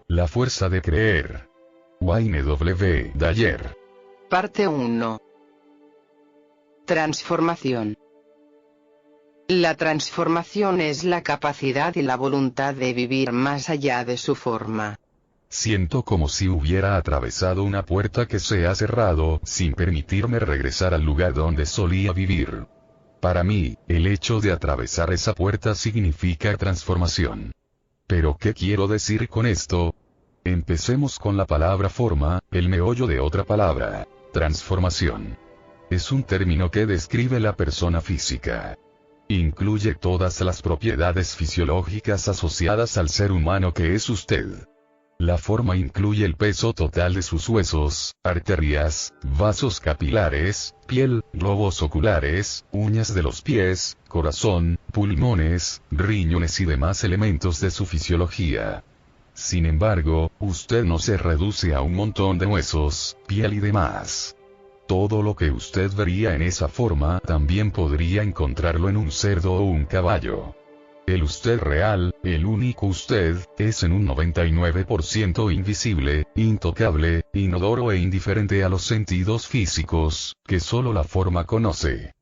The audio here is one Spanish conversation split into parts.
La fuerza de creer. Wayne W. Dyer. Parte 1. Transformación. La transformación es la capacidad y la voluntad de vivir más allá de su forma. Siento como si hubiera atravesado una puerta que se ha cerrado, sin permitirme regresar al lugar donde solía vivir. Para mí, el hecho de atravesar esa puerta significa transformación. ¿Pero qué quiero decir con esto? Empecemos con la palabra forma, el meollo de otra palabra, transformación. Es un término que describe la persona física. Incluye todas las propiedades fisiológicas asociadas al ser humano que es usted. La forma incluye el peso total de sus huesos, arterias, vasos capilares, piel, globos oculares, uñas de los pies, corazón, pulmones, riñones y demás elementos de su fisiología. Sin embargo, usted no se reduce a un montón de huesos, piel y demás. Todo lo que usted vería en esa forma también podría encontrarlo en un cerdo o un caballo. El usted real, el único usted, es en un 99% invisible, intocable, inodoro e indiferente a los sentidos físicos, que solo la forma conoce.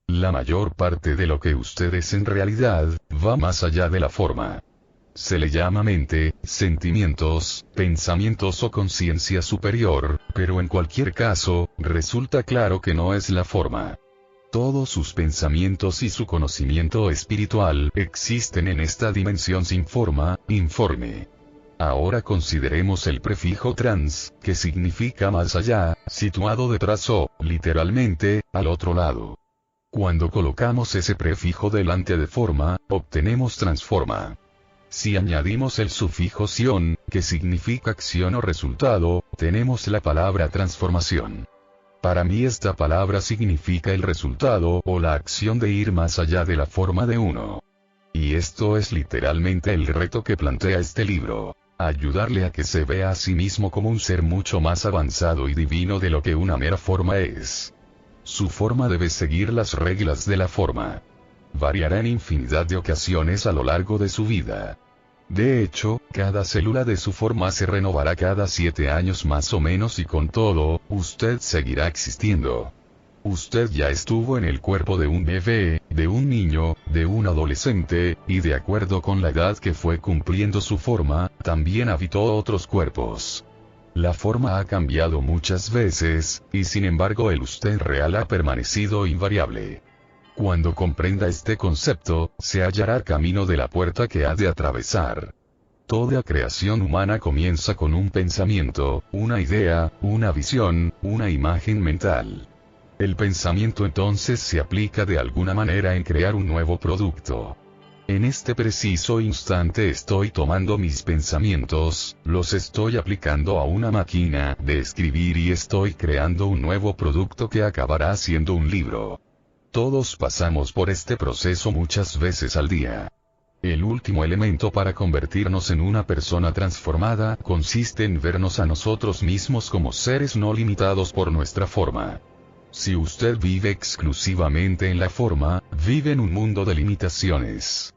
La mayor parte de lo que usted es en realidad, va más allá de la forma. Se le llama mente, sentimientos, pensamientos o conciencia superior, pero en cualquier caso, resulta claro que no es la forma. Todos sus pensamientos y su conocimiento espiritual existen en esta dimensión sin forma, informe. Ahora consideremos el prefijo trans, que significa más allá, situado detrás o, literalmente, al otro lado. Cuando colocamos ese prefijo delante de forma, obtenemos transforma. Si añadimos el sufijo sion, que significa acción o resultado, tenemos la palabra transformación. Para mí esta palabra significa el resultado o la acción de ir más allá de la forma de uno. Y esto es literalmente el reto que plantea este libro. Ayudarle a que se vea a sí mismo como un ser mucho más avanzado y divino de lo que una mera forma es. Su forma debe seguir las reglas de la forma. Variará en infinidad de ocasiones a lo largo de su vida. De hecho, cada célula de su forma se renovará cada 7 años más o menos y con todo, usted seguirá existiendo. Usted ya estuvo en el cuerpo de un bebé, de un niño, de un adolescente, y de acuerdo con la edad que fue cumpliendo su forma, también habitó otros cuerpos. La forma ha cambiado muchas veces, y sin embargo el usted real ha permanecido invariable. Cuando comprenda este concepto, se hallará camino de la puerta que ha de atravesar. Toda creación humana comienza con un pensamiento, una idea, una visión, una imagen mental. El pensamiento entonces se aplica de alguna manera en crear un nuevo producto. En este preciso instante estoy tomando mis pensamientos, los estoy aplicando a una máquina de escribir y estoy creando un nuevo producto que acabará siendo un libro. Todos pasamos por este proceso muchas veces al día. El último elemento para convertirnos en una persona transformada consiste en vernos a nosotros mismos como seres no limitados por nuestra forma. Si usted vive exclusivamente en la forma, vive en un mundo de limitaciones.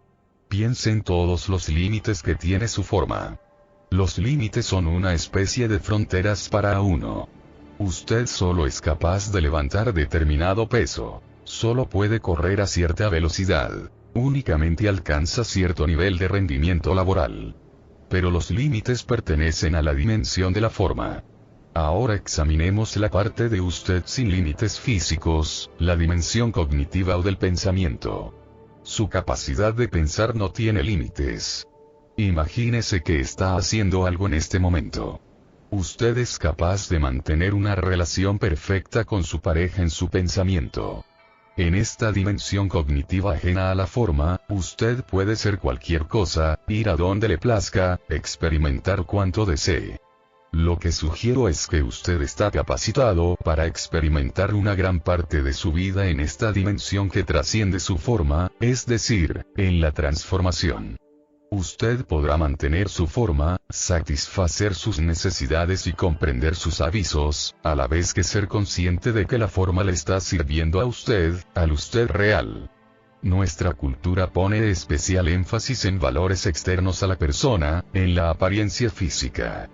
Piense en todos los límites que tiene su forma. Los límites son una especie de fronteras para uno. Usted solo es capaz de levantar determinado peso. Solo puede correr a cierta velocidad. Únicamente alcanza cierto nivel de rendimiento laboral. Pero los límites pertenecen a la dimensión de la forma. Ahora examinemos la parte de usted sin límites físicos, la dimensión cognitiva o del pensamiento. Su capacidad de pensar no tiene límites. Imagínese que está haciendo algo en este momento. Usted es capaz de mantener una relación perfecta con su pareja en su pensamiento. En esta dimensión cognitiva ajena a la forma, usted puede ser cualquier cosa, ir a donde le plazca, experimentar cuanto desee. Lo que sugiero es que usted está capacitado para experimentar una gran parte de su vida en esta dimensión que trasciende su forma, es decir, en la transformación. Usted podrá mantener su forma, satisfacer sus necesidades y comprender sus avisos, a la vez que ser consciente de que la forma le está sirviendo a usted, al usted real. Nuestra cultura pone especial énfasis en valores externos a la persona, en la apariencia física.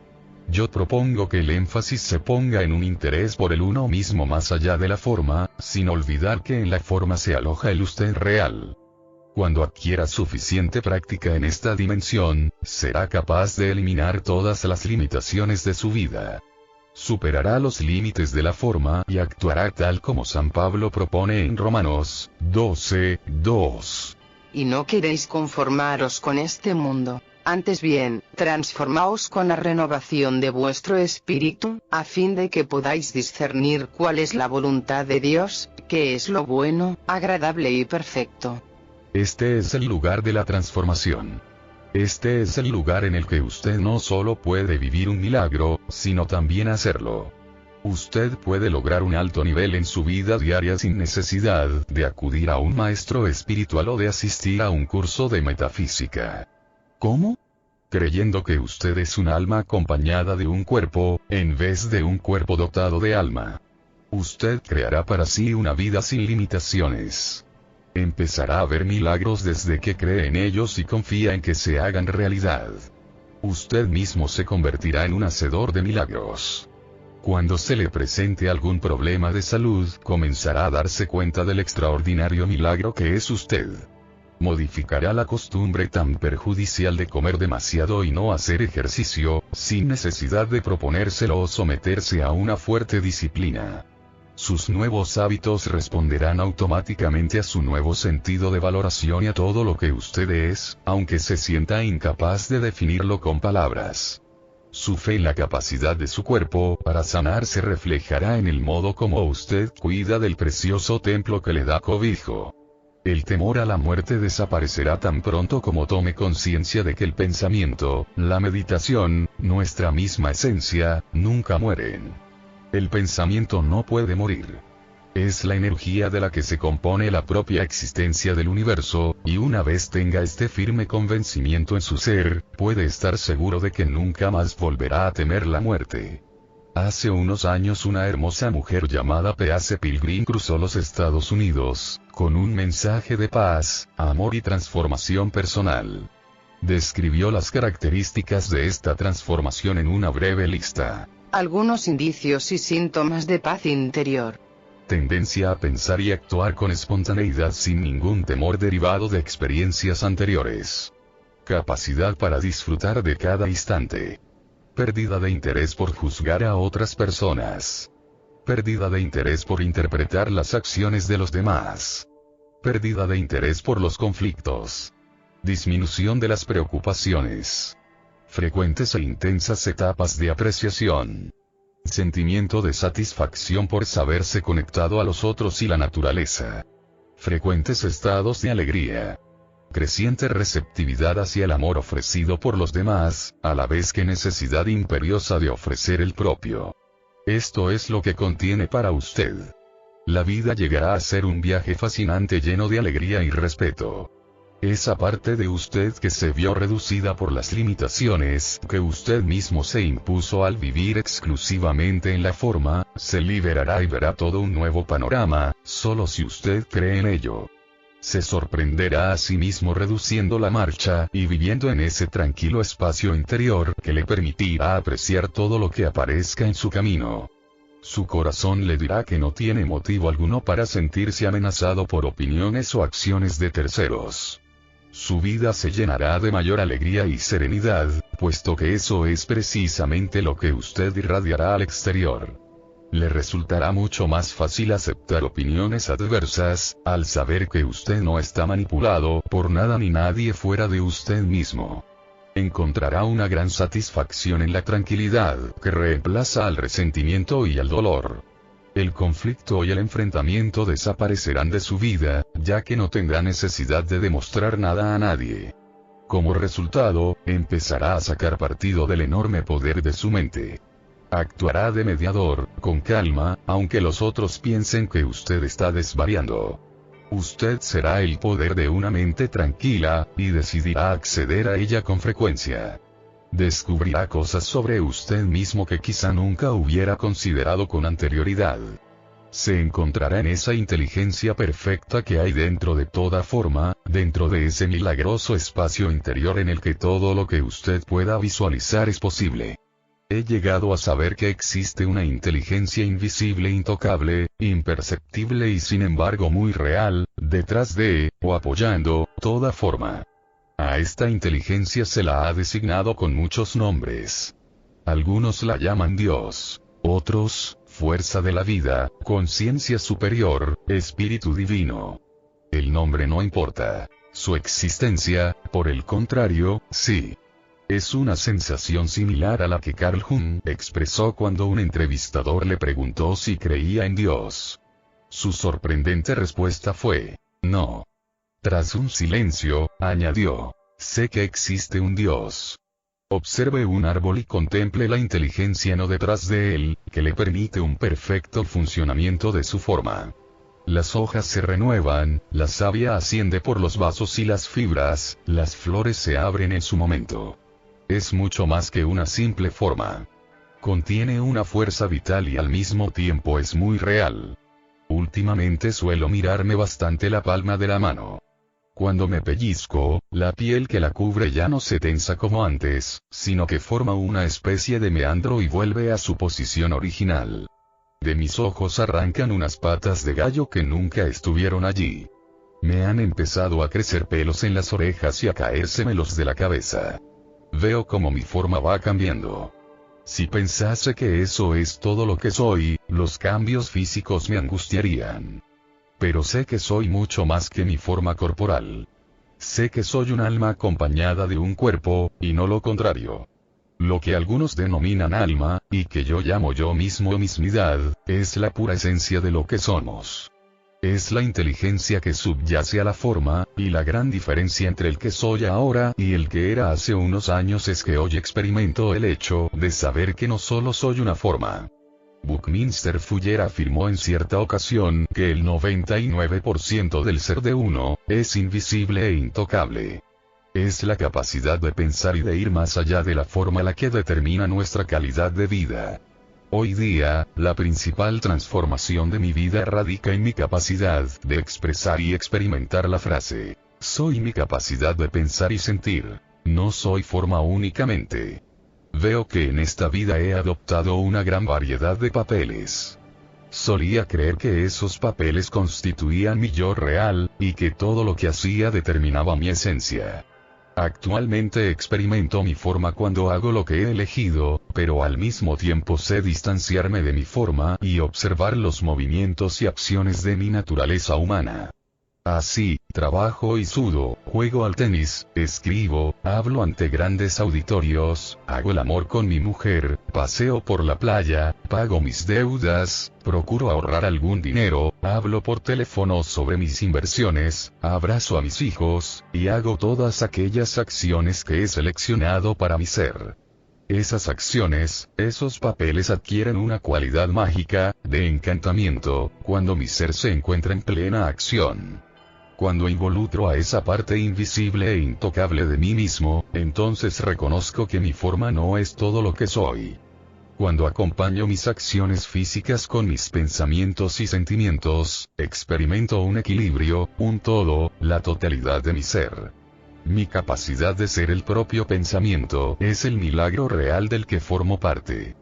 Yo propongo que el énfasis se ponga en un interés por el uno mismo más allá de la forma, sin olvidar que en la forma se aloja el usted real. Cuando adquiera suficiente práctica en esta dimensión, será capaz de eliminar todas las limitaciones de su vida. Superará los límites de la forma y actuará tal como San Pablo propone en Romanos 12:2. Y no queréis conformaros con este mundo, antes bien, transformaos con la renovación de vuestro espíritu, a fin de que podáis discernir cuál es la voluntad de Dios, que es lo bueno, agradable y perfecto. Este es el lugar de la transformación. Este es el lugar en el que usted no solo puede vivir un milagro, sino también hacerlo. Usted puede lograr un alto nivel en su vida diaria sin necesidad de acudir a un maestro espiritual o de asistir a un curso de metafísica. ¿Cómo? Creyendo que usted es un alma acompañada de un cuerpo, en vez de un cuerpo dotado de alma. Usted creará para sí una vida sin limitaciones. Empezará a ver milagros desde que cree en ellos y confía en que se hagan realidad. Usted mismo se convertirá en un hacedor de milagros. Cuando se le presente algún problema de salud, comenzará a darse cuenta del extraordinario milagro que es usted. Modificará la costumbre tan perjudicial de comer demasiado y no hacer ejercicio, sin necesidad de proponérselo o someterse a una fuerte disciplina. Sus nuevos hábitos responderán automáticamente a su nuevo sentido de valoración y a todo lo que usted es, aunque se sienta incapaz de definirlo con palabras. Su fe en la capacidad de su cuerpo para sanar se reflejará en el modo como usted cuida del precioso templo que le da cobijo. El temor a la muerte desaparecerá tan pronto como tome conciencia de que el pensamiento, la meditación, nuestra misma esencia, nunca mueren. El pensamiento no puede morir. Es la energía de la que se compone la propia existencia del universo, y una vez tenga este firme convencimiento en su ser, puede estar seguro de que nunca más volverá a temer la muerte. Hace unos años una hermosa mujer llamada Pace Pilgrim cruzó los Estados Unidos, con un mensaje de paz, amor y transformación personal. Describió las características de esta transformación en una breve lista. Algunos indicios y síntomas de paz interior. Tendencia a pensar y actuar con espontaneidad sin ningún temor derivado de experiencias anteriores. Capacidad para disfrutar de cada instante. Pérdida de interés por juzgar a otras personas. Pérdida de interés por interpretar las acciones de los demás. Pérdida de interés por los conflictos. Disminución de las preocupaciones. Frecuentes e intensas etapas de apreciación. Sentimiento de satisfacción por saberse conectado a los otros y la naturaleza. Frecuentes estados de alegría. Creciente receptividad hacia el amor ofrecido por los demás, a la vez que necesidad imperiosa de ofrecer el propio. Esto es lo que contiene para usted. La vida llegará a ser un viaje fascinante lleno de alegría y respeto. Esa parte de usted que se vio reducida por las limitaciones que usted mismo se impuso al vivir exclusivamente en la forma, se liberará y verá todo un nuevo panorama, solo si usted cree en ello. Se sorprenderá a sí mismo reduciendo la marcha y viviendo en ese tranquilo espacio interior que le permitirá apreciar todo lo que aparezca en su camino. Su corazón le dirá que no tiene motivo alguno para sentirse amenazado por opiniones o acciones de terceros. Su vida se llenará de mayor alegría y serenidad, puesto que eso es precisamente lo que usted irradiará al exterior. Le resultará mucho más fácil aceptar opiniones adversas, al saber que usted no está manipulado por nada ni nadie fuera de usted mismo. Encontrará una gran satisfacción en la tranquilidad que reemplaza al resentimiento y al dolor. El conflicto y el enfrentamiento desaparecerán de su vida, ya que no tendrá necesidad de demostrar nada a nadie. Como resultado, empezará a sacar partido del enorme poder de su mente. Actuará de mediador, con calma, aunque los otros piensen que usted está desvariando. Usted será el poder de una mente tranquila, y decidirá acceder a ella con frecuencia. Descubrirá cosas sobre usted mismo que quizá nunca hubiera considerado con anterioridad. Se encontrará en esa inteligencia perfecta que hay dentro de toda forma, dentro de ese milagroso espacio interior en el que todo lo que usted pueda visualizar es posible. He llegado a saber que existe una inteligencia invisible, intocable, imperceptible y sin embargo muy real, detrás de, o apoyando, toda forma. A esta inteligencia se la ha designado con muchos nombres. Algunos la llaman Dios, otros, fuerza de la vida, conciencia superior, espíritu divino. El nombre no importa. Su existencia, por el contrario, sí. Es una sensación similar a la que Carl Jung expresó cuando un entrevistador le preguntó si creía en Dios. Su sorprendente respuesta fue, no. Tras un silencio, añadió, sé que existe un Dios. Observe un árbol y contemple la inteligencia no detrás de él, que le permite un perfecto funcionamiento de su forma. Las hojas se renuevan, la savia asciende por los vasos y las fibras, las flores se abren en su momento. Es mucho más que una simple forma. Contiene una fuerza vital y al mismo tiempo es muy real. Últimamente suelo mirarme bastante la palma de la mano. Cuando me pellizco, la piel que la cubre ya no se tensa como antes, sino que forma una especie de meandro y vuelve a su posición original. De mis ojos arrancan unas patas de gallo que nunca estuvieron allí. Me han empezado a crecer pelos en las orejas y a caérsemelos de la cabeza. Veo cómo mi forma va cambiando. Si pensase que eso es todo lo que soy, los cambios físicos me angustiarían. Pero sé que soy mucho más que mi forma corporal. Sé que soy un alma acompañada de un cuerpo, y no lo contrario. Lo que algunos denominan alma, y que yo llamo yo mismo mismidad, es la pura esencia de lo que somos. Es la inteligencia que subyace a la forma, y la gran diferencia entre el que soy ahora y el que era hace unos años es que hoy experimento el hecho de saber que no solo soy una forma. Buckminster Fuller afirmó en cierta ocasión que el 99% del ser de uno es invisible e intocable. Es la capacidad de pensar y de ir más allá de la forma la que determina nuestra calidad de vida. Hoy día, la principal transformación de mi vida radica en mi capacidad de expresar y experimentar la frase: soy mi capacidad de pensar y sentir, no soy forma únicamente. Veo que en esta vida he adoptado una gran variedad de papeles. Solía creer que esos papeles constituían mi yo real, y que todo lo que hacía determinaba mi esencia. Actualmente experimento mi forma cuando hago lo que he elegido, pero al mismo tiempo sé distanciarme de mi forma y observar los movimientos y acciones de mi naturaleza humana. Así, trabajo y sudo, juego al tenis, escribo, hablo ante grandes auditorios, hago el amor con mi mujer, paseo por la playa, pago mis deudas, procuro ahorrar algún dinero, hablo por teléfono sobre mis inversiones, abrazo a mis hijos, y hago todas aquellas acciones que he seleccionado para mi ser. Esas acciones, esos papeles adquieren una cualidad mágica, de encantamiento, cuando mi ser se encuentra en plena acción. Cuando involucro a esa parte invisible e intocable de mí mismo, entonces reconozco que mi forma no es todo lo que soy. Cuando acompaño mis acciones físicas con mis pensamientos y sentimientos, experimento un equilibrio, un todo, la totalidad de mi ser. Mi capacidad de ser el propio pensamiento es el milagro real del que formo parte.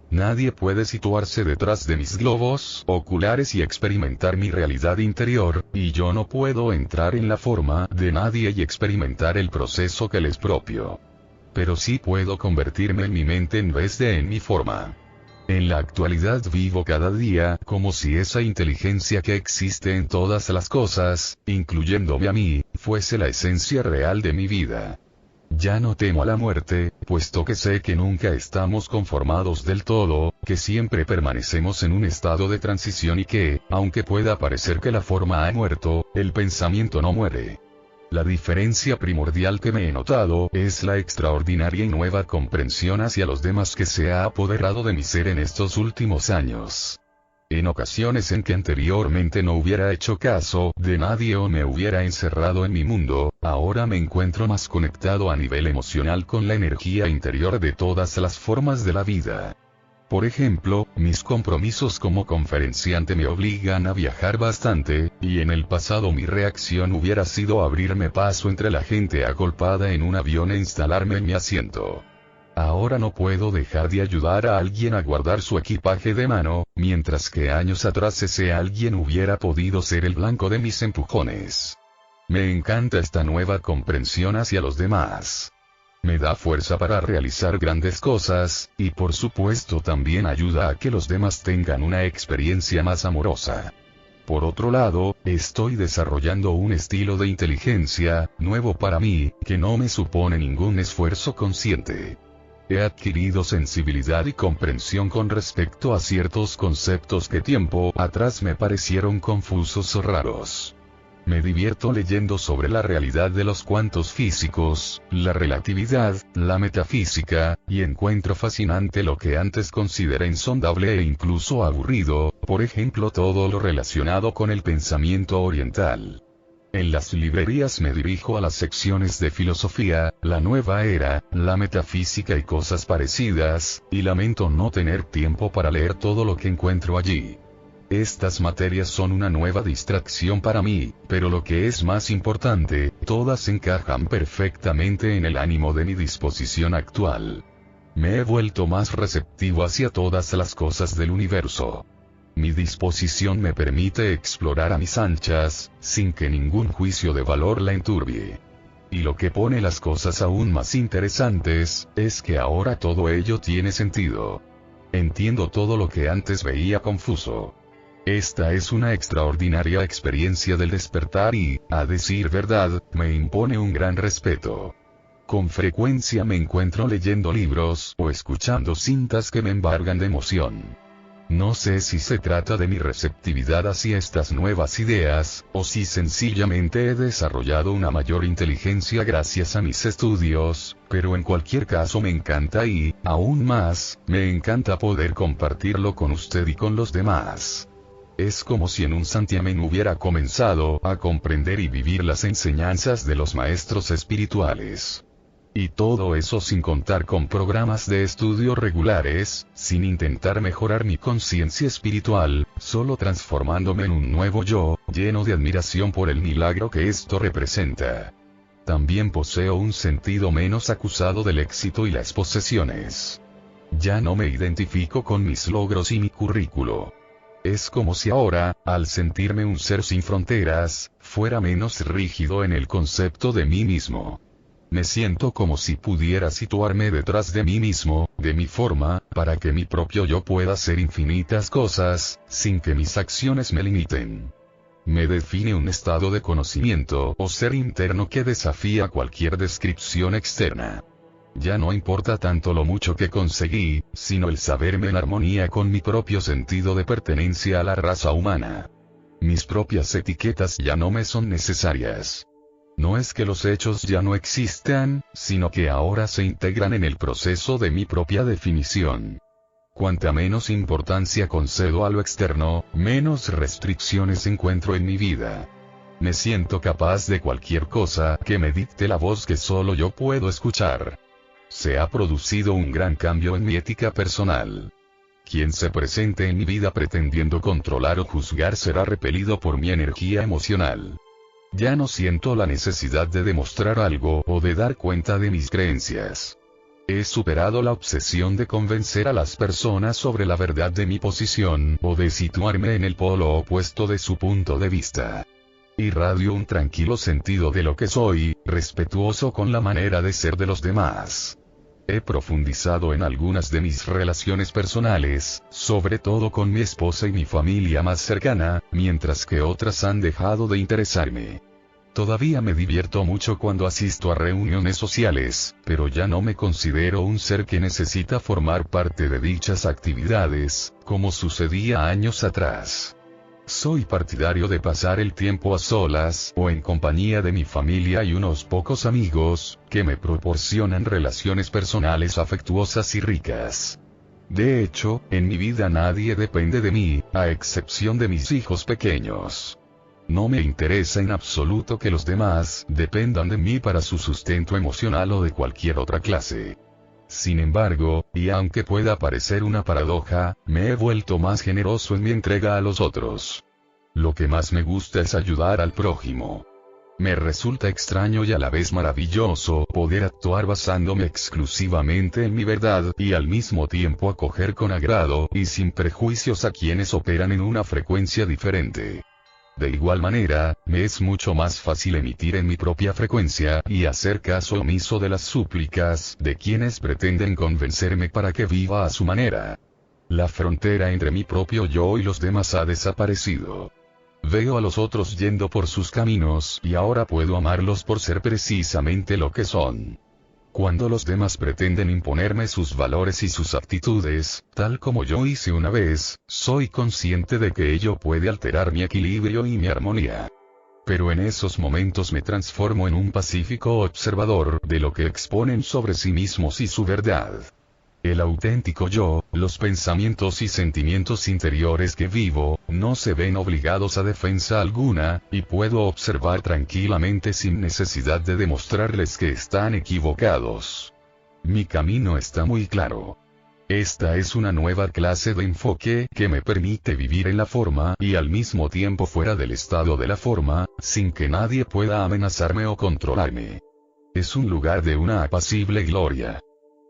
Nadie puede situarse detrás de mis globos oculares y experimentar mi realidad interior, y yo no puedo entrar en la forma de nadie y experimentar el proceso que les propio. Pero sí puedo convertirme en mi mente en vez de en mi forma. En la actualidad vivo cada día como si esa inteligencia que existe en todas las cosas, incluyéndome a mí, fuese la esencia real de mi vida. Ya no temo a la muerte, puesto que sé que nunca estamos conformados del todo, que siempre permanecemos en un estado de transición y que, aunque pueda parecer que la forma ha muerto, el pensamiento no muere. La diferencia primordial que me he notado es la extraordinaria y nueva comprensión hacia los demás que se ha apoderado de mi ser en estos últimos años. En ocasiones en que anteriormente no hubiera hecho caso de nadie o me hubiera encerrado en mi mundo, ahora me encuentro más conectado a nivel emocional con la energía interior de todas las formas de la vida. Por ejemplo, mis compromisos como conferenciante me obligan a viajar bastante, y en el pasado mi reacción hubiera sido abrirme paso entre la gente agolpada en un avión e instalarme en mi asiento. Ahora no puedo dejar de ayudar a alguien a guardar su equipaje de mano, mientras que años atrás ese alguien hubiera podido ser el blanco de mis empujones. Me encanta esta nueva comprensión hacia los demás. Me da fuerza para realizar grandes cosas, y por supuesto también ayuda a que los demás tengan una experiencia más amorosa. Por otro lado, estoy desarrollando un estilo de inteligencia, nuevo para mí, que no me supone ningún esfuerzo consciente. He adquirido sensibilidad y comprensión con respecto a ciertos conceptos que tiempo atrás me parecieron confusos o raros. Me divierto leyendo sobre la realidad de los cuantos físicos, la relatividad, la metafísica, y encuentro fascinante lo que antes consideré insondable e incluso aburrido, por ejemplo todo lo relacionado con el pensamiento oriental. En las librerías me dirijo a las secciones de filosofía, la nueva era, la metafísica y cosas parecidas, y lamento no tener tiempo para leer todo lo que encuentro allí. Estas materias son una nueva distracción para mí, pero lo que es más importante, todas encajan perfectamente en el ánimo de mi disposición actual. Me he vuelto más receptivo hacia todas las cosas del universo. Mi disposición me permite explorar a mis anchas, sin que ningún juicio de valor la enturbie. Y lo que pone las cosas aún más interesantes, es que ahora todo ello tiene sentido. Entiendo todo lo que antes veía confuso. Esta es una extraordinaria experiencia del despertar y, a decir verdad, me impone un gran respeto. Con frecuencia me encuentro leyendo libros o escuchando cintas que me embargan de emoción. No sé si se trata de mi receptividad hacia estas nuevas ideas, o si sencillamente he desarrollado una mayor inteligencia gracias a mis estudios, pero en cualquier caso me encanta y, aún más, me encanta poder compartirlo con usted y con los demás. Es como si en un santiamén hubiera comenzado a comprender y vivir las enseñanzas de los maestros espirituales. Y todo eso sin contar con programas de estudio regulares, sin intentar mejorar mi conciencia espiritual, solo transformándome en un nuevo yo, lleno de admiración por el milagro que esto representa. También poseo un sentido menos acusado del éxito y las posesiones. Ya no me identifico con mis logros y mi currículo. Es como si ahora, al sentirme un ser sin fronteras, fuera menos rígido en el concepto de mí mismo. Me siento como si pudiera situarme detrás de mí mismo, de mi forma, para que mi propio yo pueda hacer infinitas cosas, sin que mis acciones me limiten. Me define un estado de conocimiento o ser interno que desafía cualquier descripción externa. Ya no importa tanto lo mucho que conseguí, sino el saberme en armonía con mi propio sentido de pertenencia a la raza humana. Mis propias etiquetas ya no me son necesarias. No es que los hechos ya no existan, sino que ahora se integran en el proceso de mi propia definición. Cuanta menos importancia concedo a lo externo, menos restricciones encuentro en mi vida. Me siento capaz de cualquier cosa que me dicte la voz que solo yo puedo escuchar. Se ha producido un gran cambio en mi ética personal. Quien se presente en mi vida pretendiendo controlar o juzgar será repelido por mi energía emocional. Ya no siento la necesidad de demostrar algo o de dar cuenta de mis creencias. He superado la obsesión de convencer a las personas sobre la verdad de mi posición o de situarme en el polo opuesto de su punto de vista. Irradio un tranquilo sentido de lo que soy, respetuoso con la manera de ser de los demás. He profundizado en algunas de mis relaciones personales, sobre todo con mi esposa y mi familia más cercana, mientras que otras han dejado de interesarme. Todavía me divierto mucho cuando asisto a reuniones sociales, pero ya no me considero un ser que necesita formar parte de dichas actividades, como sucedía años atrás. Soy partidario de pasar el tiempo a solas, o en compañía de mi familia y unos pocos amigos, que me proporcionan relaciones personales afectuosas y ricas. De hecho, en mi vida nadie depende de mí, a excepción de mis hijos pequeños. No me interesa en absoluto que los demás dependan de mí para su sustento emocional o de cualquier otra clase. Sin embargo, y aunque pueda parecer una paradoja, me he vuelto más generoso en mi entrega a los otros. Lo que más me gusta es ayudar al prójimo. Me resulta extraño y a la vez maravilloso poder actuar basándome exclusivamente en mi verdad y al mismo tiempo acoger con agrado y sin prejuicios a quienes operan en una frecuencia diferente. De igual manera, me es mucho más fácil emitir en mi propia frecuencia y hacer caso omiso de las súplicas de quienes pretenden convencerme para que viva a su manera. La frontera entre mi propio yo y los demás ha desaparecido. Veo a los otros yendo por sus caminos y ahora puedo amarlos por ser precisamente lo que son. Cuando los demás pretenden imponerme sus valores y sus actitudes, tal como yo hice una vez, soy consciente de que ello puede alterar mi equilibrio y mi armonía. Pero en esos momentos me transformo en un pacífico observador de lo que exponen sobre sí mismos y su verdad. El auténtico yo, los pensamientos y sentimientos interiores que vivo, no se ven obligados a defensa alguna, y puedo observar tranquilamente sin necesidad de demostrarles que están equivocados. Mi camino está muy claro. Esta es una nueva clase de enfoque que me permite vivir en la forma y al mismo tiempo fuera del estado de la forma, sin que nadie pueda amenazarme o controlarme. Es un lugar de una apacible gloria.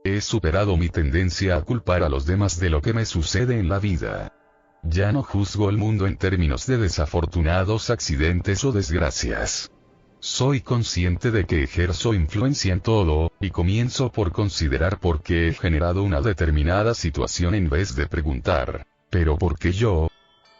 He superado mi tendencia a culpar a los demás de lo que me sucede en la vida. Ya no juzgo el mundo en términos de desafortunados accidentes o desgracias. Soy consciente de que ejerzo influencia en todo, y comienzo por considerar por qué he generado una determinada situación en vez de preguntar, ¿pero por qué yo?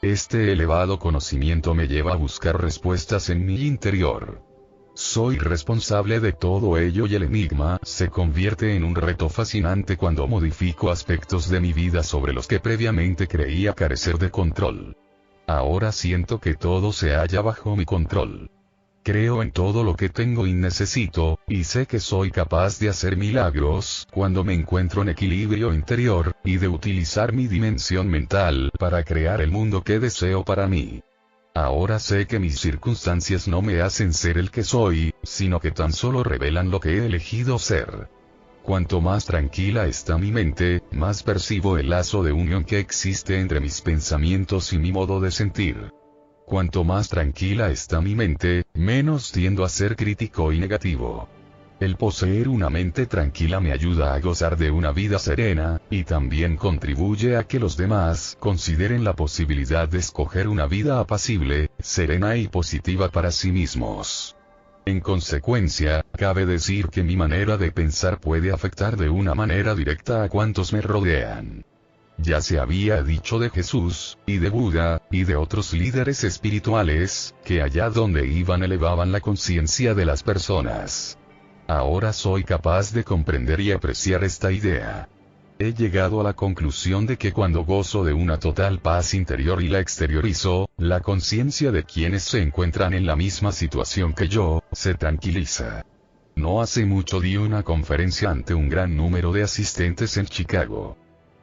Este elevado conocimiento me lleva a buscar respuestas en mi interior. Soy responsable de todo ello y el enigma se convierte en un reto fascinante cuando modifico aspectos de mi vida sobre los que previamente creía carecer de control. Ahora siento que todo se halla bajo mi control. Creo en todo lo que tengo y necesito, y sé que soy capaz de hacer milagros cuando me encuentro en equilibrio interior, y de utilizar mi dimensión mental para crear el mundo que deseo para mí. Ahora sé que mis circunstancias no me hacen ser el que soy, sino que tan solo revelan lo que he elegido ser. Cuanto más tranquila está mi mente, más percibo el lazo de unión que existe entre mis pensamientos y mi modo de sentir. Cuanto más tranquila está mi mente, menos tiendo a ser crítico y negativo. El poseer una mente tranquila me ayuda a gozar de una vida serena, y también contribuye a que los demás consideren la posibilidad de escoger una vida apacible, serena y positiva para sí mismos. En consecuencia, cabe decir que mi manera de pensar puede afectar de una manera directa a cuantos me rodean. Ya se había dicho de Jesús, y de Buda, y de otros líderes espirituales, que allá donde iban elevaban la conciencia de las personas. Ahora soy capaz de comprender y apreciar esta idea. He llegado a la conclusión de que cuando gozo de una total paz interior y la exteriorizo, la conciencia de quienes se encuentran en la misma situación que yo, se tranquiliza. No hace mucho di una conferencia ante un gran número de asistentes en Chicago.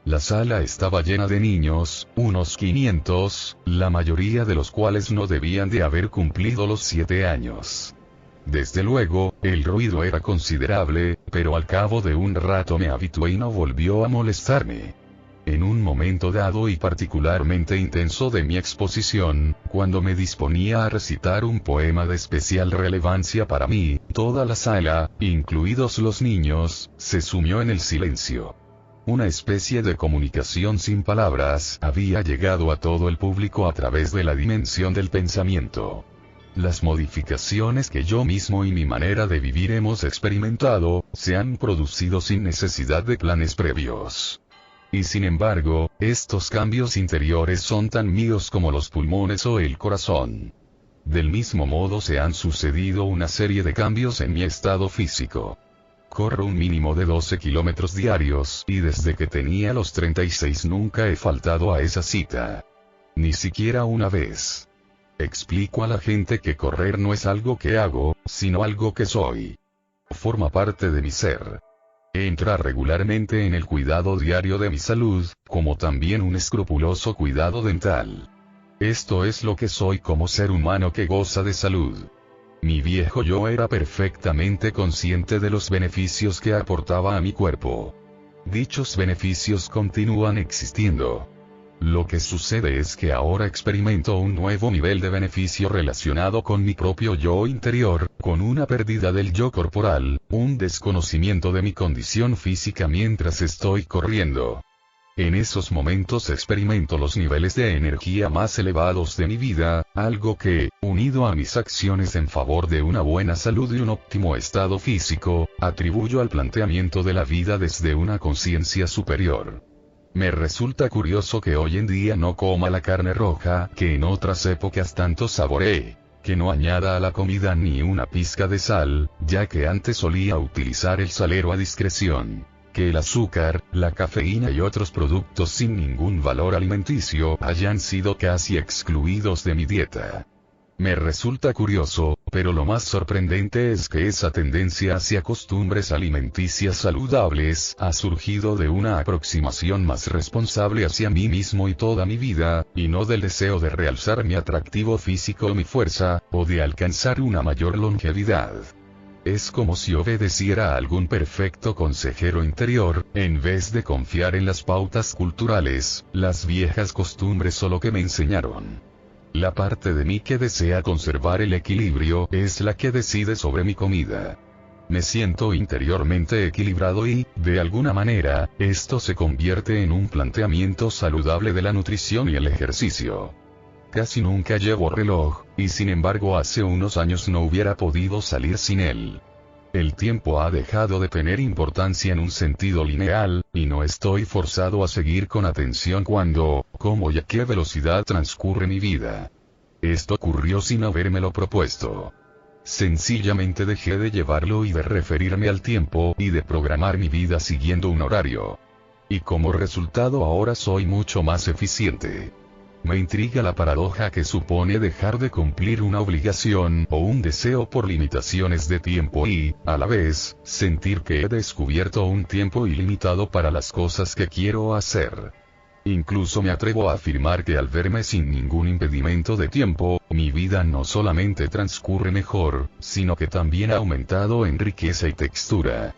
La sala estaba llena de niños, unos 500, la mayoría de los cuales no debían de haber cumplido los 7 años. Desde luego, el ruido era considerable, pero al cabo de un rato me habitué y no volvió a molestarme. En un momento dado y particularmente intenso de mi exposición, cuando me disponía a recitar un poema de especial relevancia para mí, toda la sala, incluidos los niños, se sumió en el silencio. Una especie de comunicación sin palabras había llegado a todo el público a través de la dimensión del pensamiento. Las modificaciones que yo mismo y mi manera de vivir hemos experimentado, se han producido sin necesidad de planes previos. Y sin embargo, estos cambios interiores son tan míos como los pulmones o el corazón. Del mismo modo se han sucedido una serie de cambios en mi estado físico. Corro un mínimo de 12 kilómetros diarios, y desde que tenía los 36 nunca he faltado a esa cita. Ni siquiera una vez. Explico a la gente que correr no es algo que hago, sino algo que soy. Forma parte de mi ser. Entra regularmente en el cuidado diario de mi salud, como también un escrupuloso cuidado dental. Esto es lo que soy como ser humano que goza de salud. Mi viejo yo era perfectamente consciente de los beneficios que aportaba a mi cuerpo. dichos beneficios continúan existiendo. Lo que sucede es que ahora experimento un nuevo nivel de beneficio relacionado con mi propio yo interior, con una pérdida del yo corporal, un desconocimiento de mi condición física mientras estoy corriendo. En esos momentos experimento los niveles de energía más elevados de mi vida, algo que, unido a mis acciones en favor de una buena salud y un óptimo estado físico, atribuyo al planteamiento de la vida desde una conciencia superior. Me resulta curioso que hoy en día no coma la carne roja que en otras épocas tanto saboreé, que no añada a la comida ni una pizca de sal, ya que antes solía utilizar el salero a discreción, que el azúcar, la cafeína y otros productos sin ningún valor alimenticio hayan sido casi excluidos de mi dieta. Me resulta curioso, pero lo más sorprendente es que esa tendencia hacia costumbres alimenticias saludables ha surgido de una aproximación más responsable hacia mí mismo y toda mi vida, y no del deseo de realzar mi atractivo físico o mi fuerza, o de alcanzar una mayor longevidad. Es como si obedeciera a algún perfecto consejero interior, en vez de confiar en las pautas culturales, las viejas costumbres o lo que me enseñaron. La parte de mí que desea conservar el equilibrio es la que decide sobre mi comida. Me siento interiormente equilibrado y, de alguna manera, esto se convierte en un planteamiento saludable de la nutrición y el ejercicio. Casi nunca llevo reloj, y sin embargo hace unos años no hubiera podido salir sin él. El tiempo ha dejado de tener importancia en un sentido lineal, y no estoy forzado a seguir con atención cuándo, cómo y a qué velocidad transcurre mi vida. Esto ocurrió sin habérmelo propuesto. Sencillamente dejé de llevarlo y de referirme al tiempo y de programar mi vida siguiendo un horario. Y como resultado ahora soy mucho más eficiente. Me intriga la paradoja que supone dejar de cumplir una obligación o un deseo por limitaciones de tiempo y, a la vez, sentir que he descubierto un tiempo ilimitado para las cosas que quiero hacer. Incluso me atrevo a afirmar que al verme sin ningún impedimento de tiempo, mi vida no solamente transcurre mejor, sino que también ha aumentado en riqueza y textura.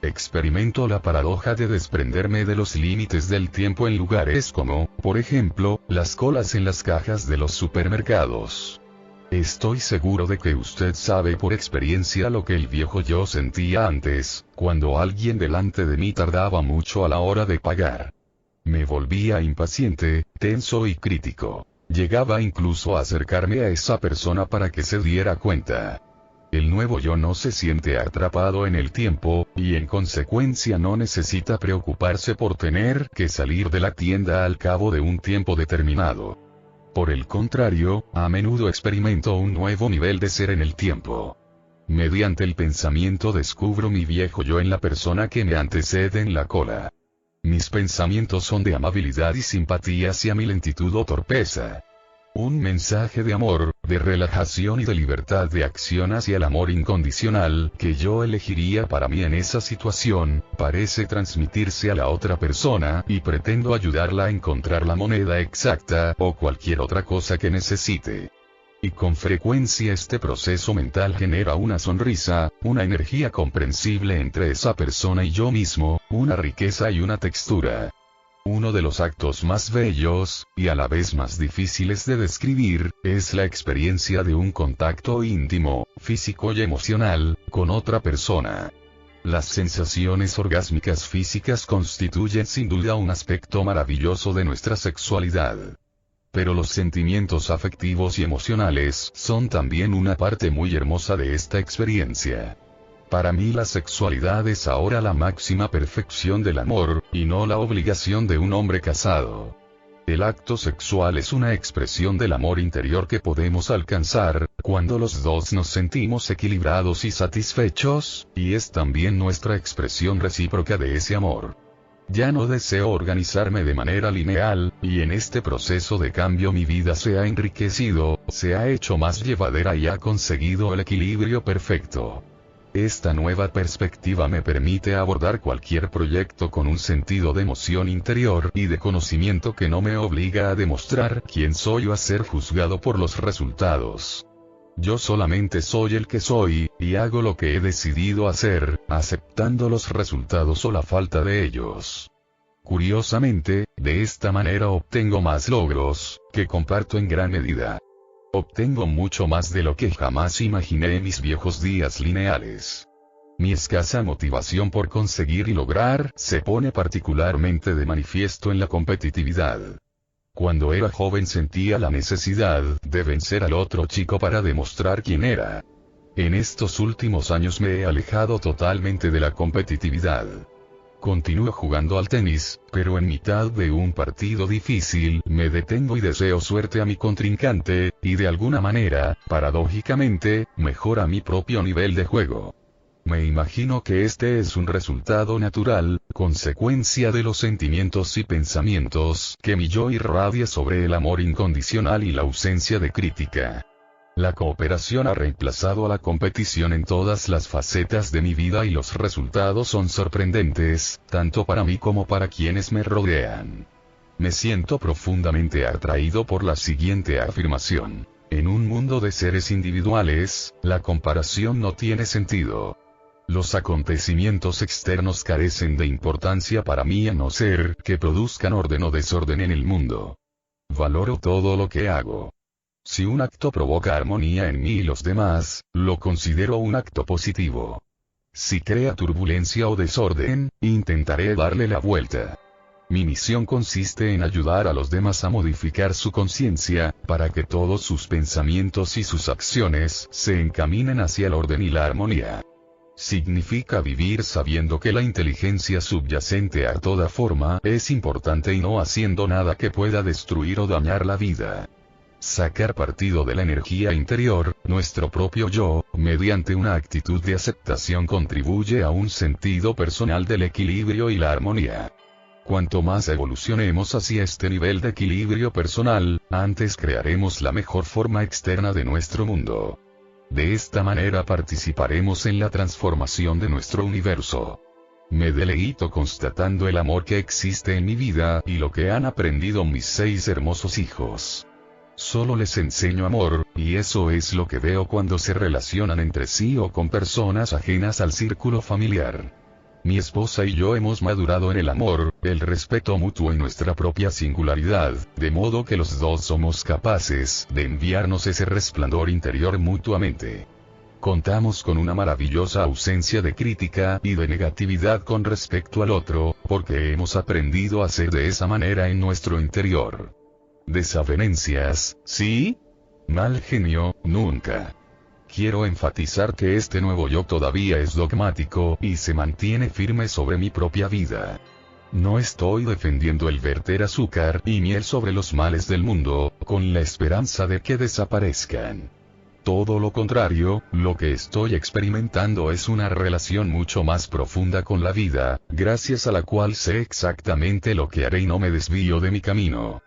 Experimento la paradoja de desprenderme de los límites del tiempo en lugares como, por ejemplo, las colas en las cajas de los supermercados. Estoy seguro de que usted sabe por experiencia lo que el viejo yo sentía antes, cuando alguien delante de mí tardaba mucho a la hora de pagar. Me volvía impaciente, tenso y crítico. Llegaba incluso a acercarme a esa persona para que se diera cuenta. El nuevo yo no se siente atrapado en el tiempo, y en consecuencia no necesita preocuparse por tener que salir de la tienda al cabo de un tiempo determinado. Por el contrario, a menudo experimento un nuevo nivel de ser en el tiempo. Mediante el pensamiento descubro mi viejo yo en la persona que me antecede en la cola. Mis pensamientos son de amabilidad y simpatía hacia mi lentitud o torpeza. Un mensaje de amor, de relajación y de libertad de acción hacia el amor incondicional que yo elegiría para mí en esa situación, parece transmitirse a la otra persona y pretendo ayudarla a encontrar la moneda exacta o cualquier otra cosa que necesite. Y con frecuencia este proceso mental genera una sonrisa, una energía comprensible entre esa persona y yo mismo, una riqueza y una textura. Uno de los actos más bellos, y a la vez más difíciles de describir, es la experiencia de un contacto íntimo, físico y emocional, con otra persona. Las sensaciones orgásmicas físicas constituyen sin duda un aspecto maravilloso de nuestra sexualidad. Pero los sentimientos afectivos y emocionales son también una parte muy hermosa de esta experiencia. Para mí la sexualidad es ahora la máxima perfección del amor, y no la obligación de un hombre casado. El acto sexual es una expresión del amor interior que podemos alcanzar, cuando los dos nos sentimos equilibrados y satisfechos, y es también nuestra expresión recíproca de ese amor. Ya no deseo organizarme de manera lineal, y en este proceso de cambio mi vida se ha enriquecido, se ha hecho más llevadera y ha conseguido el equilibrio perfecto. Esta nueva perspectiva me permite abordar cualquier proyecto con un sentido de emoción interior y de conocimiento que no me obliga a demostrar quién soy o a ser juzgado por los resultados. Yo solamente soy el que soy, y hago lo que he decidido hacer, aceptando los resultados o la falta de ellos. Curiosamente, de esta manera obtengo más logros, que comparto en gran medida. Obtengo mucho más de lo que jamás imaginé en mis viejos días lineales. Mi escasa motivación por conseguir y lograr se pone particularmente de manifiesto en la competitividad. Cuando era joven sentía la necesidad de vencer al otro chico para demostrar quién era. En estos últimos años me he alejado totalmente de la competitividad. Continúo jugando al tenis, pero en mitad de un partido difícil me detengo y deseo suerte a mi contrincante, y de alguna manera, paradójicamente, mejora mi propio nivel de juego. Me imagino que este es un resultado natural, consecuencia de los sentimientos y pensamientos que mi yo irradia sobre el amor incondicional y la ausencia de crítica. La cooperación ha reemplazado a la competición en todas las facetas de mi vida y los resultados son sorprendentes, tanto para mí como para quienes me rodean. Me siento profundamente atraído por la siguiente afirmación. En un mundo de seres individuales, la comparación no tiene sentido. Los acontecimientos externos carecen de importancia para mí a no ser que produzcan orden o desorden en el mundo. Valoro todo lo que hago. Si un acto provoca armonía en mí y los demás, lo considero un acto positivo. Si crea turbulencia o desorden, intentaré darle la vuelta. Mi misión consiste en ayudar a los demás a modificar su conciencia, para que todos sus pensamientos y sus acciones se encaminen hacia el orden y la armonía. Significa vivir sabiendo que la inteligencia subyacente a toda forma es importante y no haciendo nada que pueda destruir o dañar la vida. Sacar partido de la energía interior, nuestro propio yo, mediante una actitud de aceptación contribuye a un sentido personal del equilibrio y la armonía. Cuanto más evolucionemos hacia este nivel de equilibrio personal, antes crearemos la mejor forma externa de nuestro mundo. De esta manera participaremos en la transformación de nuestro universo. Me deleito constatando el amor que existe en mi vida y lo que han aprendido mis 6 hermosos hijos. Solo les enseño amor, y eso es lo que veo cuando se relacionan entre sí o con personas ajenas al círculo familiar. Mi esposa y yo hemos madurado en el amor, el respeto mutuo y nuestra propia singularidad, de modo que los dos somos capaces de enviarnos ese resplandor interior mutuamente. Contamos con una maravillosa ausencia de crítica y de negatividad con respecto al otro, porque hemos aprendido a ser de esa manera en nuestro interior. Desavenencias, ¿sí? Mal genio, nunca. Quiero enfatizar que este nuevo yo todavía es dogmático y se mantiene firme sobre mi propia vida. No estoy defendiendo el verter azúcar y miel sobre los males del mundo, con la esperanza de que desaparezcan. Todo lo contrario, lo que estoy experimentando es una relación mucho más profunda con la vida, gracias a la cual sé exactamente lo que haré y no me desvío de mi camino.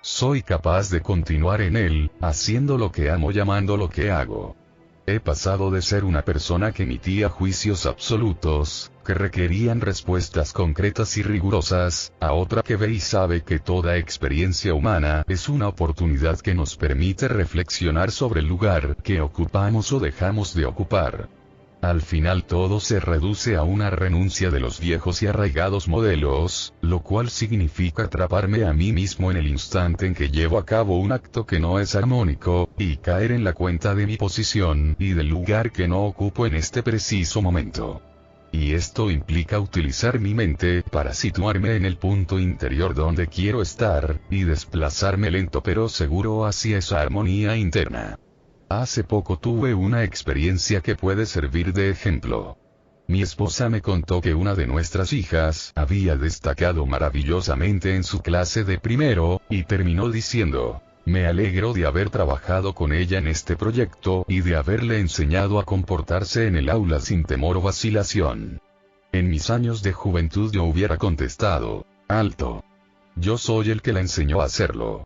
Soy capaz de continuar en él, haciendo lo que amo y amando lo que hago. He pasado de ser una persona que emitía juicios absolutos, que requerían respuestas concretas y rigurosas, a otra que ve y sabe que toda experiencia humana es una oportunidad que nos permite reflexionar sobre el lugar que ocupamos o dejamos de ocupar. Al final todo se reduce a una renuncia de los viejos y arraigados modelos, lo cual significa atraparme a mí mismo en el instante en que llevo a cabo un acto que no es armónico, y caer en la cuenta de mi posición y del lugar que no ocupo en este preciso momento. Y esto implica utilizar mi mente para situarme en el punto interior donde quiero estar, y desplazarme lento pero seguro hacia esa armonía interna. Hace poco tuve una experiencia que puede servir de ejemplo. Mi esposa me contó que una de nuestras hijas había destacado maravillosamente en su clase de primero, y terminó diciendo: "Me alegro de haber trabajado con ella en este proyecto y de haberle enseñado a comportarse en el aula sin temor o vacilación". En mis años de juventud yo hubiera contestado: "Alto. Yo soy el que la enseñó a hacerlo.